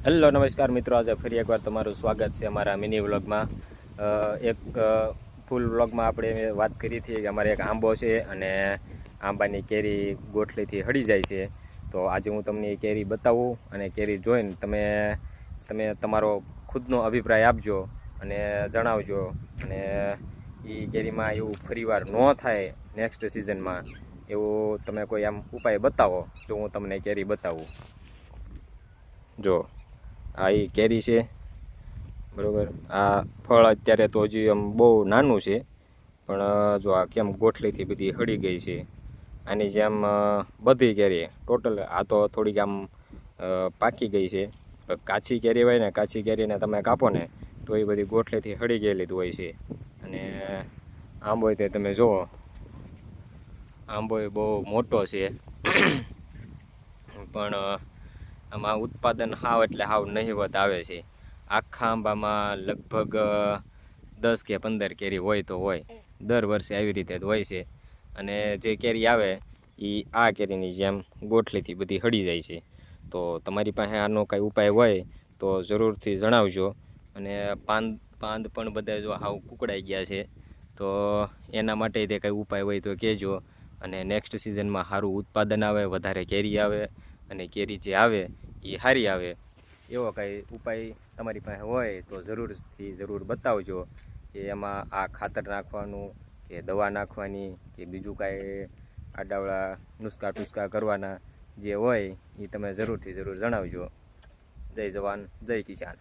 Hello નમસ્કાર મિત્રો, આજે ફરી એકવાર તમારું સ્વાગત છે અમારા મિની વ્લોગમાં. એક ફૂલ વ્લોગમાં આપણે વાત કરી હતી કે અમારે એક આંબો છે અને આંબાની કેરી ગોઠલીથી હળી જાય છે. તો આજે હું તમને એ કેરી બતાવું અને કેરી જોઈને તમે તમારો ખુદનો અભિપ્રાય આપજો અને જણાવજો. અને એ કેરીમાં એવું ફરીવાર ન થાય નેક્સ્ટ સિઝનમાં, એવું તમે કોઈ આમ ઉપાય બતાવો જો હું તમને કેરી બતાવું. જો આ એ કેરી છે, બરાબર. આ ફળ અત્યારે તો હજી આમ બહુ નાનું છે, પણ જો આ કેમ ગોઠલીથી બધી હળી ગઈ છે. આની જેમ બધી કેરી ટોટલ, આ તો થોડીક આમ પાકી ગઈ છે. કાચી કેરી હોય ને, કાચી કેરીને તમે કાપો ને તો એ બધી ગોઠલીથી હળી ગયેલી જ હોય છે. અને આંબો તે તમે જુઓ, આંબો બહુ મોટો છે પણ આમાં ઉત્પાદન હાવ એટલે હાવ નહિવત આવે છે. આખા આંબામાં લગભગ 10 કે 15 કેરી હોય તો હોય, દર વર્ષે આવી રીતે જ હોય છે. અને જે કેરી આવે એ આ કેરીની જેમ ગોઠલીથી બધી હળી જાય છે. તો તમારી પાસે આનો કાંઈ ઉપાય હોય તો જરૂરથી જણાવજો. અને પાંદ પણ બધા જો હાવ કુકડાઈ ગયા છે, તો એના માટે તે કંઈ ઉપાય હોય તો કહેજો. અને નેક્સ્ટ સિઝનમાં સારું ઉત્પાદન આવે, વધારે કેરી આવે અને કેરી જે આવે એ સારી આવે, એવો કાંઈ ઉપાય તમારી પાસે હોય તો જરૂર બતાવજો. કે એમાં આ ખાતર નાખવાનું કે દવા નાખવાની કે બીજું કાંઈ આડાવડા નુસ્ખા ટુસ્ખા કરવાના જે હોય એ તમે જરૂર જણાવજો. જય જવાન જય કિસાન.